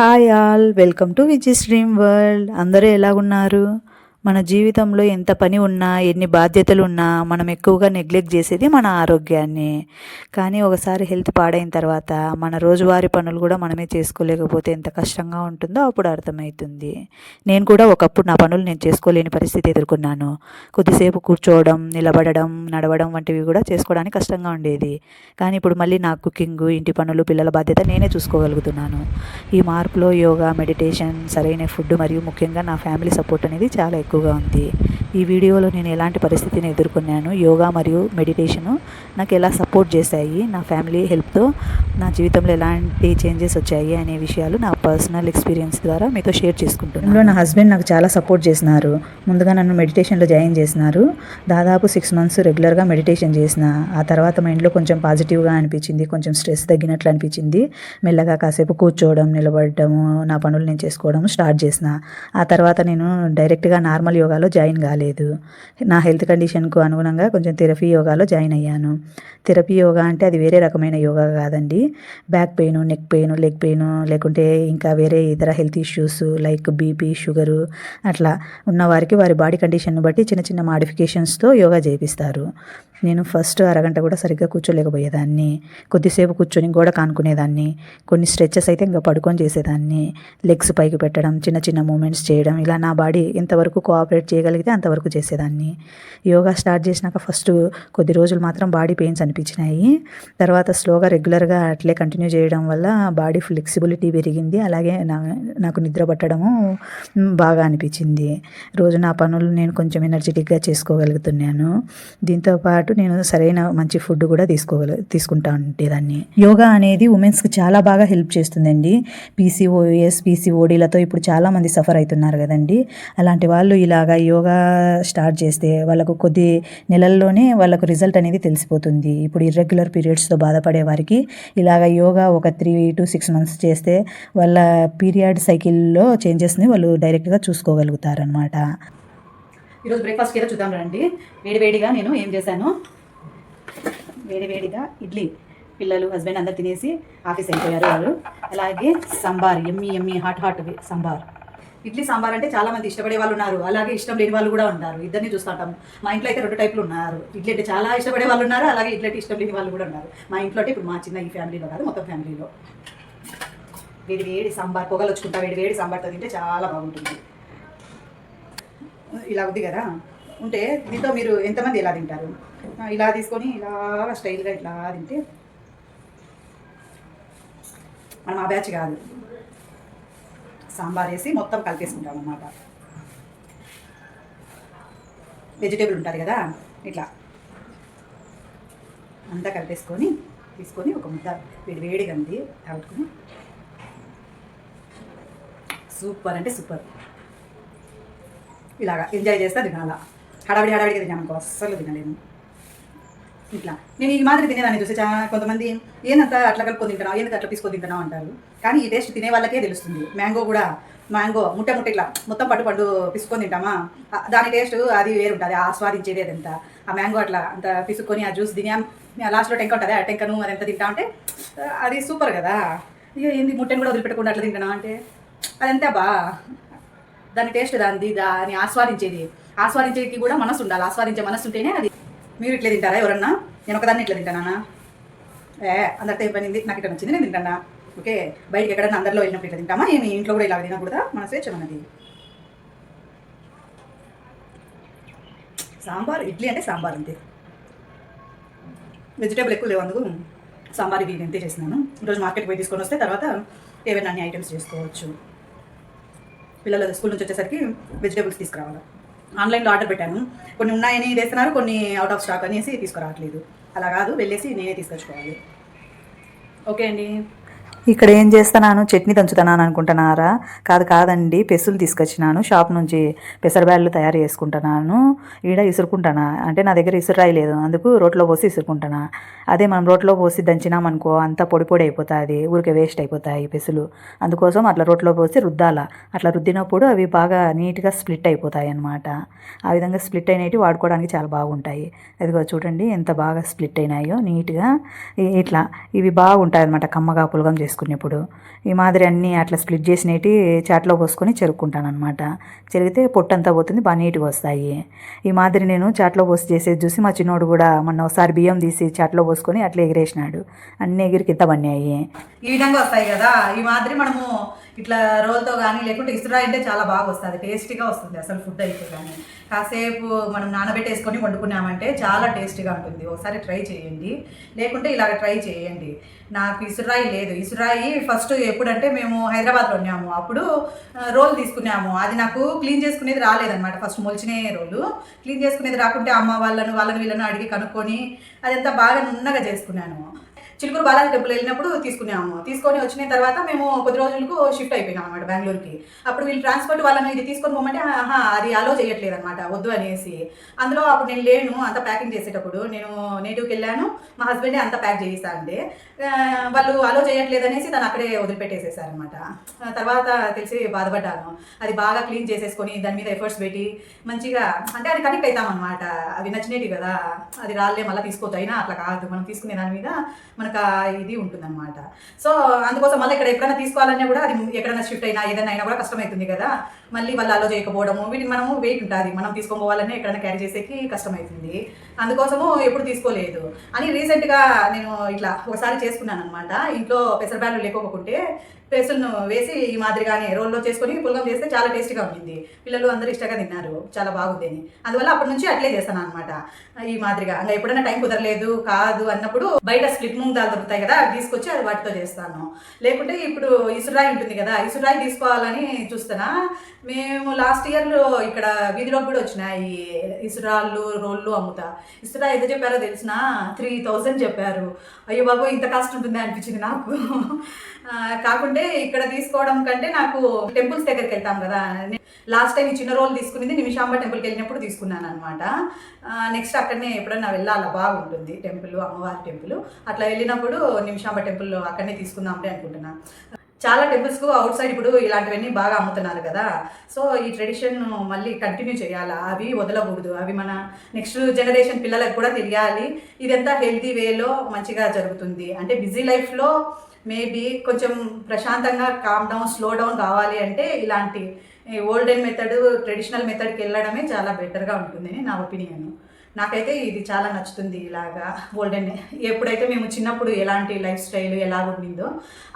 Hi all, welcome to Viji's dream world. అందరూ ఎలాగున్నారు? మన జీవితంలో ఎంత పని ఉన్నా, ఎన్ని బాధ్యతలు ఉన్నా మనం ఎక్కువగా నెగ్లెక్ట్ చేసేది మన ఆరోగ్యాన్ని. కానీ ఒకసారి హెల్త్ పాడైన తర్వాత మన రోజువారీ పనులు కూడా మనమే చేసుకోలేకపోతే ఎంత కష్టంగా ఉంటుందో అప్పుడు అర్థమవుతుంది. నేను కూడా ఒకప్పుడు నా పనులు నేను చేసుకోలేని పరిస్థితి ఎదుర్కొన్నాను. కొద్దిసేపు కూర్చోవడం, నిలబడడం, నడవడం వంటివి కూడా చేసుకోవడానికి కష్టంగా ఉండేది. కానీ ఇప్పుడు మళ్ళీ నా కుకింగ్, ఇంటి పనులు, పిల్లల బాధ్యత నేనే చూసుకోగలుగుతున్నాను. ఈ మార్పులో యోగా, మెడిటేషన్, సరైన ఫుడ్ మరియు ముఖ్యంగా నా ఫ్యామిలీ సపోర్ట్ అనేది చాలా ఎక్కువగా ఉంది. ఈ వీడియోలో నేను ఎలాంటి పరిస్థితిని ఎదుర్కొన్నాను, యోగా మరియు మెడిటేషను నాకు ఎలా సపోర్ట్ చేశాయి, నా ఫ్యామిలీ హెల్ప్తో నా జీవితంలో ఎలాంటి చేంజెస్ వచ్చాయి అనే విషయాలు నా పర్సనల్ ఎక్స్పీరియన్స్ ద్వారా మీతో షేర్ చేసుకుంటున్నాను. ఇందులో నా హస్బెండ్ నాకు చాలా సపోర్ట్ చేసినారు. ముందుగా నన్ను మెడిటేషన్లో జాయిన్ చేసినారు. దాదాపు 6 months రెగ్యులర్గా మెడిటేషన్ చేసిన. ఆ తర్వాత మైండ్లో కొంచెం పాజిటివ్గా అనిపించింది, కొంచెం స్ట్రెస్ తగ్గినట్లు అనిపించింది. మెల్లగా కాసేపు కూర్చోవడం, నిలబడటము, నా పనులు నేను చేసుకోవడం స్టార్ట్ చేసిన. ఆ తర్వాత నేను డైరెక్ట్గా నార్మల్ యోగాలో జాయిన్ కాలేదు. నా హెల్త్ కండిషన్కు అనుగుణంగా కొంచెం థెరపీ యోగాలో జాయిన్ అయ్యాను. థెరపీ యోగా అంటే అది వేరే రకమైన యోగా కాదండి. Back pain, neck pain, leg pain, లేకుంటే ఇంకా వేరే ఇతర health issues like BP, sugar అట్లా ఉన్నవారికి వారి బాడీ కండిషన్ను బట్టి చిన్న చిన్న మాడిఫికేషన్స్తో యోగా చేపిస్తారు. నేను ఫస్ట్ అరగంట కూడా సరిగ్గా కూర్చోలేకపోయేదాన్ని. కొద్దిసేపు కూర్చొని గోడ కానుకునేదాన్ని. కొన్ని స్ట్రెచెస్ అయితే ఇంకా పడుకొని చేసేదాన్ని. లెగ్స్ పైకి పెట్టడం, చిన్న చిన్న మూమెంట్స్ చేయడం, ఇలా నా బాడీ ఎంతవరకు కోఆపరేట్ చేయగలిగితే అంతవరకు చేసేదాన్ని. యోగా స్టార్ట్ చేసినాక ఫస్ట్ కొద్ది రోజులు మాత్రం బాడీ పెయిన్స్ అనిపించినాయి. తర్వాత స్లోగా రెగ్యులర్గా అట్లే కంటిన్యూ చేయడం వల్ల బాడీ ఫ్లెక్సిబిలిటీ పెరిగింది. అలాగే నాకు నిద్ర పట్టడము బాగా అనిపించింది. రోజు నా పనులు నేను కొంచెం ఎనర్జెటిక్గా చేసుకోగలుగుతున్నాను. దీంతోపాటు నేను సరైన మంచి ఫుడ్ కూడా తీసుకుంటా ఉండేదాన్ని. యోగా అనేది ఉమెన్స్కి చాలా బాగా హెల్ప్ చేస్తుందండి. పీసీఓఎస్, పీసీఓడీలతో ఇప్పుడు చాలామంది సఫర్ అవుతున్నారు కదండి. అలాంటి వాళ్ళు ఇలాగా యోగా స్టార్ట్ చేస్తే వాళ్ళకు కొద్ది నెలల్లోనే వాళ్ళకు రిజల్ట్ అనేది తెలిసిపోతుంది. ఇప్పుడు ఇర్రెగ్యులర్ పీరియడ్స్తో బాధపడే వారికి ఇలాగ యోగా ఒక 3 to 6 months చేస్తే వాళ్ళ పీరియడ్ సైకిల్లో చేంజెస్ని వాళ్ళు డైరెక్ట్గా చూసుకోగలుగుతారనమాట. ఈరోజు బ్రేక్ఫాస్ట్కి ఏదో చూద్దాం రండి. వేడివేడిగా నేను ఏం చేశాను, వేడివేడిగా ఇడ్లీ, పిల్లలు హస్బెండ్ అందరు తినేసి ఆఫీస్ అయిపోయారు వాళ్ళు. అలాగే సాంబార్, ఎమ్మి హాట్ సాంబార్. ఇడ్లీ సాంబార్ అంటే చాలామంది ఇష్టపడే వాళ్ళు ఉన్నారు, అలాగే ఇష్టం లేని వాళ్ళు కూడా ఉన్నారు. ఇద్దరిని చూస్తుంటాం. మా ఇంట్లో అయితే 2 టైపులు ఉన్నారు. ఇడ్లీ అంటే చాలా ఇష్టపడే వాళ్ళు ఉన్నారు, అలాగే ఇడ్లీ అంటే ఇష్టం లేని వాళ్ళు కూడా ఉన్నారు. మా ఇంట్లో అంటే ఇప్పుడు మా చిన్న ఈ ఫ్యామిలీలో కాదు, మొత్తం ఫ్యామిలీలో వేడి సాంబార్, పొగలు వచ్చుకుంటా వేడి సాంబార్తో తింటే చాలా బాగుంటుంది. ఇలా ఉంది కదా ఉంటే దీంతో మీరు ఎంతమంది ఎలా తింటారు? ఇలా తీసుకొని ఇలా స్టైల్గా ఇట్లా తింటే మనం ఆ బ్యాచ్ కాదు. సాంబార్ వేసి మొత్తం కలిపేసుకుంటాం అన్నమాట. వెజిటేబుల్ ఉంటుంది కదా, ఇట్లా అంతా కలిపేసుకొని తీసుకొని ఒక ముద్ద వేడిగా ఉంది కలుపుకొని సూపర్ అంటే సూపర్ ఇలాగా ఎంజాయ్ చేస్తా తినాలా. హడావిడిగా తిన్నాను, అస్సలు తినలేను. ఇట్లా నేను ఈ మాదిరి తినేదాన్ని చూసి కొంతమంది ఏందంతా అట్లా కలుపుకొని తింటున్నావు, ఏంది అట్లా తీసుకొని తింటున్నావు అంటారు. కానీ ఈ టేస్ట్ తినే వాళ్ళకే తెలుస్తుంది. మ్యాంగో ముట్ట ఇట్లా మొత్తం పండు పిసుకొని తింటామా, దాని టేస్ట్ అది వేరు ఉంటుంది. ఆస్వాదించేది అదంతా. ఆ మ్యాంగో అట్లా అంత పిసుకొని ఆ జ్యూస్ తినే లాస్ట్లో టెంక ఉంటుంది, ఆ టెంకను అదంతా తింటా అంటే అది సూపర్ కదా. ఇక ఏంది ముట్టని కూడా వదిలిపెట్టకుండా అట్లా తింటున్నావు అంటే అదంతా దాని టేస్ట్ దాన్ని ఆస్వాదించేకి కూడా మనసు ఉండాలి. ఆస్వాదించే మనసు ఉంటేనే అది. మీరు ఇట్లా తింటారా ఎవరన్నా? నేను ఒకదాన్ని ఇట్లా తింటానా? అందరితో ఏం పనింది, నాకు ఇట్లా నచ్చింది నేను తింటానా. ఓకే, బయటకి ఎక్కడన్నా అందరిలో వెళ్ళినప్పుడు ఇట్లా తింటామా, ఏమి ఇంట్లో కూడా ఇలా తినకూడదా? మన స్వేచ్ఛ మనది. సాంబార్, ఇడ్లీ అంటే సాంబార్ అంతే. వెజిటేబుల్ ఎక్కువ లేవు, అందుకు సాంబార్ ఇవి ఎంతే చేసినాను. ఈరోజు మార్కెట్కి పోయి తీసుకొని వస్తే తర్వాత ఏవైనా అన్ని ఐటమ్స్ చేసుకోవచ్చు. పిల్లలు స్కూల్ నుంచి వచ్చేసరికి వెజిటేబుల్స్ తీసుకురావాలి. ఆన్లైన్లో ఆర్డర్ పెట్టాను, కొన్ని ఉన్నాయని వేస్తున్నారు, కొన్ని అవుట్ ఆఫ్ స్టాక్ అనేసి తీసుకురావట్లేదు. అలా కాదు, వెళ్ళేసి నేనే తీసుకొచ్చుకోవాలి. ఓకే అండి. ఇక్కడ ఏం చేస్తున్నాను, చట్నీ దంచుతున్నాను అనుకుంటున్నారా? కాదండి, పెసులు తీసుకొచ్చినాను షాప్ నుంచి. పెసరబ్యాళ్ళు తయారు చేసుకుంటున్నాను. ఈడ ఇసురుకుంటానా అంటే నా దగ్గర ఇసురాయి లేదు, అందుకు రోట్లో పోసి ఇసురుకుంటానా. అదే మనం రోట్లో పోసి దంచినామనుకో అంతా పొడి అయిపోతుంది, ఊరికే వేస్ట్ అయిపోతాయి పెసులు. అందుకోసం అట్లా రోట్లో పోసి రుద్దాల. అట్లా రుద్దినప్పుడు అవి బాగా నీట్గా స్ప్లిట్ అయిపోతాయి అన్నమాట. ఆ విధంగా స్ప్లిట్ అయినవి వాడుకోవడానికి చాలా బాగుంటాయి. అదిగో చూడండి ఎంత బాగా స్ప్లిట్ అయినాయో నీట్గా. ఇట్లా ఇవి బాగుంటాయి అన్నమాట, కమ్మగా పులగం వేసుకునేప్పుడు. ఈ మాదిరి అన్నీ అట్లా స్ప్లిట్ చేసినవి చాట్లో పోసుకొని చెరుక్కుంటాను అనమాట. చెరిగితే పొట్టంతా పోతుంది, బాగా నీట్గా వస్తాయి. ఈ మాదిరి నేను చాట్లో పోసి చేసేది చూసి మా చిన్నోడు కూడా మొన్న ఒకసారి బియ్యం తీసి చాట్లో పోసుకొని అట్లా ఎగిరేసినాడు. అన్నీ ఎగిరి కింద పడినాయి. ఈ విధంగా వస్తాయి కదా. ఈ మాదిరి మనము ఇట్లా రోల్తో కానీ లేకుంటే ఇసురాయి అంటే చాలా బాగా వస్తుంది, టేస్టీగా వస్తుంది అసలు ఫుడ్ అయితే. కానీ కాసేపు మనం నానబెట్టేసుకొని వండుకున్నామంటే చాలా టేస్టీగా ఉంటుంది. ఒకసారి ట్రై చేయండి, లేకుంటే ఇలాగ ట్రై చేయండి. నాకు ఇసురాయి లేదు. ఇసురాయి ఫస్ట్ ఎప్పుడంటే మేము హైదరాబాద్లో ఉన్నాము, అప్పుడు రోల్ తీసుకున్నాము. అది నాకు క్లీన్ చేసుకునేది రాలేదన్నమాట. ఫస్ట్ మొలిచినే రోలు క్లీన్ చేసుకునేది రాకుంటే అమ్మ వాళ్ళని వీళ్ళని అడిగి కనుక్కొని అదంతా బాగా నున్నగా చేసుకున్నాను. చిలుకూరు బాలాజీ టెంపుల్ వెళ్ళినప్పుడు తీసుకొని వచ్చిన తర్వాత మేము కొద్ది రోజులకు షిఫ్ట్ అయిపోయినాం అనమాట బెంగళూరుకి. అప్పుడు వీళ్ళు ట్రాన్స్పోర్ట్ వాళ్ళని ఇది తీసుకొని పోమంటే అది అలో చేయట్లేదు అనమాట, వద్దు అనేసి. అందులో అప్పుడు నేను లేను, అంతా ప్యాకింగ్ చేసేటప్పుడు నేను నేటివ్కి వెళ్ళాను. మా హస్బెండే అంతా ప్యాక్ చేయిస్తా అంటే వాళ్ళు అలో చేయట్లేదు అనేసి తను అక్కడే వదిలిపెట్టేసేసారనమాట. తర్వాత తెలిసి బాధపడ్డాను. అది బాగా క్లీన్ చేసేసుకొని దాని మీద ఎఫర్ట్స్ పెట్టి మంచిగా అంటే అది కనెక్ట్ అవుతామన్నమాట. అవి నచ్చినవి కదా, అది రాళ్ళే మళ్ళీ తీసుకోవచ్చు. అయినా అట్లా కాదు, మనం తీసుకునే దాని మీద మనకు ఇది ఉంటుందన్నమాట. సో అందుకోసం మళ్ళీ ఇక్కడ ఎక్కడైనా తీసుకోవాలన్నా కూడా అది ఎక్కడైనా షిఫ్ట్ అయినా ఏదైనా అయినా కూడా కష్టమవుతుంది కదా. మళ్ళీ వాళ్ళు అలో చేయకపోవడము, వీటికి మనము వెయిట్ ఉంటుంది, మనం తీసుకొని పోవాలన్నా ఎక్కడైనా క్యారీ చేసేకి కష్టమవుతుంది. అందుకోసము ఎప్పుడు తీసుకోలేదు అని రీసెంట్గా నేను ఇట్లా ఒకసారి చేసుకున్నాను అనమాట. ఇంట్లో పెసరబ్యాళ్ళు లేకపోకుంటే పెసలను వేసి ఈ మాదిరిగానే రోల్లో చేసుకొని పులగం చేస్తే చాలా టేస్టీగా ఉంటుంది. పిల్లలు అందరూ ఇష్టంగా తిన్నారు, చాలా బాగుంది అని. అందువల్ల అప్పటి నుంచి అట్లే చేస్తాను అనమాట ఈ మాదిరిగా. ఇంకా ఎప్పుడైనా టైం కుదరలేదు కాదు అన్నప్పుడు బయట స్ప్లిట్ మూంగ్ దాల్ దొరుకుతాయి కదా, అవి తీసుకొచ్చి అది వాటితో చేస్తాను. లేకుంటే ఇప్పుడు ఇసురాయి ఉంటుంది కదా, ఇసురాయి తీసుకోవాలని చూస్తున్నా. మేము లాస్ట్ ఇయర్లో ఇక్కడ వీధిలోకి కూడా వచ్చినాయి ఇసురాళ్ళు రోళ్ళు అమ్ముతా. ఇసురాయి ఎంత చెప్పారో తెలిసిన 3000 చెప్పారు. అయ్యో బాబు ఇంత కాస్ట్ ఉంటుంది అనిపించింది నాకు. కాకుంటే ఇక్కడ తీసుకోవడం కంటే నాకు టెంపుల్స్ దగ్గరికి వెళ్తాం కదా. లాస్ట్ టైం ఈ చిన్న రోల్ తీసుకునేది నిమిషాంబ టెంపుల్కి వెళ్ళినప్పుడు తీసుకున్నాను అనమాట. నెక్స్ట్ అక్కడనే ఎప్పుడైనా వెళ్ళాలి, బాగుంటుంది టెంపుల్, అమ్మవారి టెంపుల్. అట్లా వెళ్ళినప్పుడు నిమిషాంబ టెంపుల్ అక్కడనే తీసుకుందాంలే అనుకుంటున్నా. చాలా టెంపుల్స్కు అవుట్ సైడ్ ఇప్పుడు ఇలాంటివన్నీ బాగా అమ్ముతున్నారు కదా. సో ఈ ట్రెడిషన్ మళ్ళీ కంటిన్యూ చేయాలా, అవి వదలకూడదు. అవి మన నెక్స్ట్ జనరేషన్ పిల్లలకు కూడా తెలియాలి. ఇదంతా హెల్తీ వేలో మంచిగా జరుగుతుంది. అంటే బిజీ లైఫ్లో మేబీ కొంచెం ప్రశాంతంగా కామ్ డౌన్, స్లో డౌన్ కావాలి అంటే ఇలాంటి ఓల్డెన్ మెథడ్, ట్రెడిషనల్ మెథడ్కి వెళ్ళడమే చాలా బెటర్గా ఉంటుందని నా ఒపీనియన్. నాకైతే ఇది చాలా నచ్చుతుంది. ఇలాగా ఓల్డెన్ ఎప్పుడైతే మేము చిన్నప్పుడు ఎలాంటి లైఫ్ స్టైల్ ఎలా ఉండిందో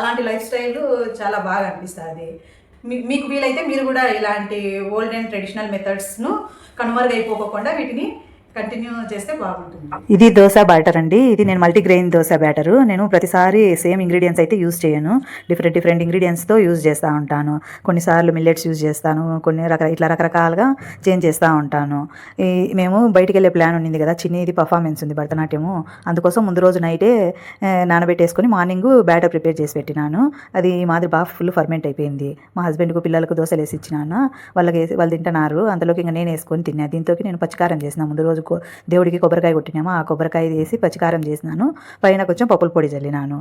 అలాంటి లైఫ్ స్టైల్ చాలా బాగా అనిపిస్తుంది. మీకు వీలైతే మీరు కూడా ఇలాంటి ఓల్డెన్ ట్రెడిషనల్ మెథడ్స్ను కనుమరుగైపోకుండా వీటిని కంటిన్యూ చేస్తే బాగుంటుంది. ఇది దోశ బ్యాటర్ అండి. ఇది నేను మల్టీగ్రెయిన్ దోశ బ్యాటరు. నేను ప్రతిసారి సేమ్ ఇంగ్రీడియంట్స్ అయితే యూజ్ చేయను, డిఫరెంట్ ఇంగ్రీడియంట్స్తో యూజ్ చేస్తూ ఉంటాను. కొన్నిసార్లు మిల్లెట్స్ యూజ్ చేస్తాను, కొన్ని ఇట్లా రకరకాలుగా చేంజ్ చేస్తూ ఉంటాను. మేము బయటికి వెళ్ళే ప్లాన్ ఉంది కదా, చిన్నది పర్ఫార్మెన్స్ ఉంది భరతనాట్యము. అందుకోసం ముందు రోజు నైటే నానబెట్టేసుకొని మార్నింగ్ బ్యాటర్ ప్రిపేర్ చేసి పెట్టినాను. అది ఈ మాదిరి బాగా ఫుల్ ఫర్మెంట్ అయిపోయింది. మా హస్బెండ్కు పిల్లలకు దోశలు వేసి ఇచ్చినాను, వాళ్ళు తింటున్నారు. అందులోకి ఇంకా నేను వేసుకొని తిన్నాను. దీంతో నేను పచ్చికారం చేసిన ముందు రోజు దేవుడికి కొబ్బరికాయ కొట్టినామా, ఆ కొబ్బరికాయ వేసి పచ్చికారం చేసినాను, పైన కొంచెం పప్పుల పొడి చల్లినాను.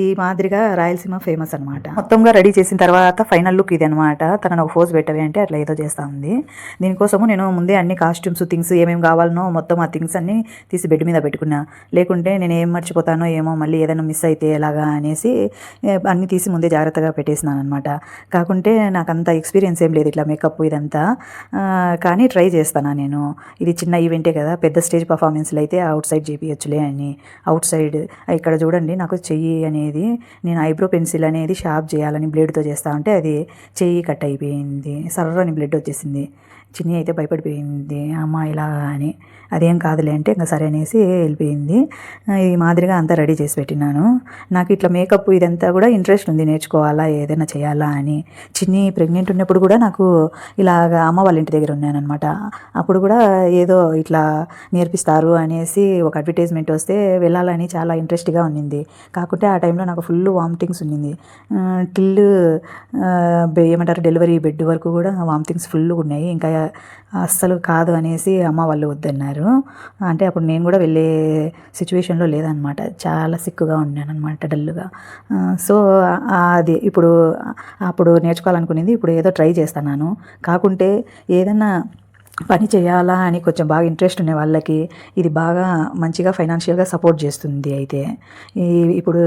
ఈ మాదిరిగా రాయలసీమ ఫేమస్ అనమాట. మొత్తంగా రెడీ చేసిన తర్వాత ఫైనల్ లుక్ ఇది అనమాట. తనను ఒక ఫోజ్ పెట్టవి అంటే అట్లా ఏదో చేస్తూ ఉంది. దీనికోసము నేను ముందే అన్ని కాస్ట్యూమ్స్, థింగ్స్ ఏమేమి కావాలనో మొత్తం ఆ థింగ్స్ అన్నీ తీసి బెడ్ మీద పెట్టుకున్నా. లేకుంటే నేను ఏం మర్చిపోతానో ఏమో, మళ్ళీ ఏదైనా మిస్ అయితే ఎలాగా అనేసి అన్నీ తీసి ముందే జాగ్రత్తగా పెట్టేసినాను అనమాట. కాకుంటే నాకు అంత ఎక్స్పీరియన్స్ ఏం లేదు ఇట్లా మేకప్ ఇదంతా, కానీ ట్రై చేస్తాను నేను. ఇది చిన్న ఈవెంటే కదా, పెద్ద స్టేజ్ పర్ఫార్మెన్స్లు అయితే అవుట్ సైడ్ చేపియచ్చులే అని. అవుట్ సైడ్ ఇక్కడ చూడండి, నాకు చెయ్యి అనేది నేను ఐబ్రో పెన్సిల్ అనేది షార్ప్ చేయాలని బ్లేడ్తో చేస్తా ఉంటే అది చెయ్యి కట్ అయిపోయింది, సర్రని బ్లడ్ వచ్చేసింది. చిన్ని అయితే భయపడిపోయింది, అమ్మ ఇలా అని. అదేం కాదులే అంటే ఇంకా సరే అనేసి వెళ్ళిపోయింది. ఈ మాదిరిగా అంతా రెడీ చేసి పెట్టినాను. నాకు ఇట్లా మేకప్ ఇదంతా కూడా ఇంట్రెస్ట్ ఉంది, నేర్చుకోవాలా ఏదైనా చేయాలా అని. చిన్ని ప్రెగ్నెంట్ ఉన్నప్పుడు కూడా నాకు ఇలాగ అమ్మ వాళ్ళ ఇంటి దగ్గర ఉన్నాను అనమాట. అప్పుడు కూడా ఏదో ఇట్లా నేర్పిస్తారు అనేసి ఒక అడ్వర్టైజ్మెంట్ వస్తే వెళ్ళాలని చాలా ఇంట్రెస్ట్గా ఉన్నింది. కాకుంటే ఆ టైంలో నాకు ఫుల్ వామిటింగ్స్ ఉన్నింది. టిల్ ఏమంటారు డెలివరీ బెడ్ వరకు కూడా వామిటింగ్స్ ఫుల్గా ఉన్నాయి. ఇంకా అస్సలు కాదు అనేసి అమ్మ వాళ్ళు వద్దన్నారు. అంటే అప్పుడు నేను కూడా వెళ్ళే సిచ్యువేషన్లో లేదనమాట, చాలా సిక్కుగా ఉన్నాను అనమాట, డల్గా. సో అది అప్పుడు నేర్చుకోవాలనుకునేది ఇప్పుడు ఏదో ట్రై చేస్తున్నాను. కాకుంటే ఏదన్నా పని చేయాలా అని కొంచెం బాగా ఇంట్రెస్ట్ ఉన్న వాళ్ళకి ఇది బాగా మంచిగా ఫైనాన్షియల్గా సపోర్ట్ చేస్తుంది. అయితే ఇప్పుడు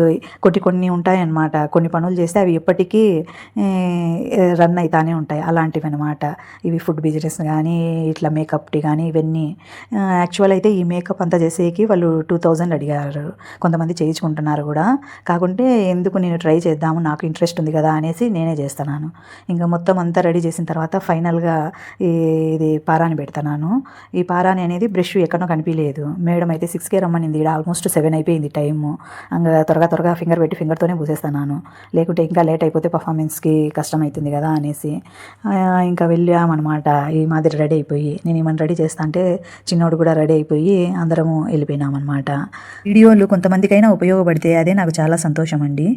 కొన్ని ఉంటాయన్నమాట. కొన్ని పనులు చేస్తే అవి ఎప్పటికీ రన్ అవుతానే ఉంటాయి. అలాంటివి అనమాట. ఇవి ఫుడ్ బిజినెస్ కానీ, ఇట్లా మేకప్టి కానీ, ఇవన్నీ యాక్చువల్ అయితే ఈ మేకప్ అంతా చేసేకి వాళ్ళు 2000 అడిగారు. కొంతమంది చేయించుకుంటున్నారు కూడా. కాకుంటే ఎందుకు నేను ట్రై చేద్దాము, నాకు ఇంట్రెస్ట్ ఉంది కదా అనేసి నేనే చేస్తున్నాను. ఇంకా మొత్తం అంతా రెడీ చేసిన తర్వాత ఫైనల్గా ఇది పారాని పెడతాను. ఈ పారాని అనేది బ్రష్ ఎక్కడో కనిపించలేదు. మేడం అయితే 6కే రమ్మనింది. ఇక్కడ ఆల్మోస్ట్ 7 అయిపోయింది టైము. ఇంకా త్వరగా ఫింగర్ పెట్టి ఫింగర్తోనే పూసేస్తాను. లేకుంటే ఇంకా లేట్ అయిపోతే పర్ఫార్మెన్స్కి కష్టం అవుతుంది కదా అనేసి ఇంకా వెళ్ళామన్నమాట. ఈ మాదిరి రెడీ అయిపోయి నేను ఏమైనా రెడీ చేస్తా అంటే చిన్నోడు కూడా రెడీ అయిపోయి అందరము వెళ్ళిపోయినామన్నమాట. వీడియోలు కొంతమందికైనా ఉపయోగపడితే అదే నాకు చాలా సంతోషం అండి.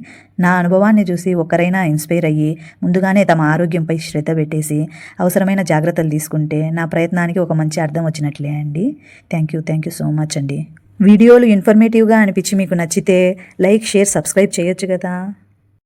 నా అనుభవాన్ని చూసి ఒక్కరైనా ఇన్స్పైర్ అయ్యి ముందుగానే తమ ఆరోగ్యంపై శ్రద్ధ పెట్టేసి అవసరమైన జాగ్రత్తలు తీసుకుంటే నా ప్రయత్నానికి ఒక మంచి అర్థం వచ్చినట్లే అండి. థ్యాంక్ యూ సో మచ్ అండి. వీడియోలు ఇన్ఫర్మేటివ్గా అనిపించి మీకు నచ్చితే లైక్, షేర్, సబ్స్క్రైబ్ చేయొచ్చు కదా.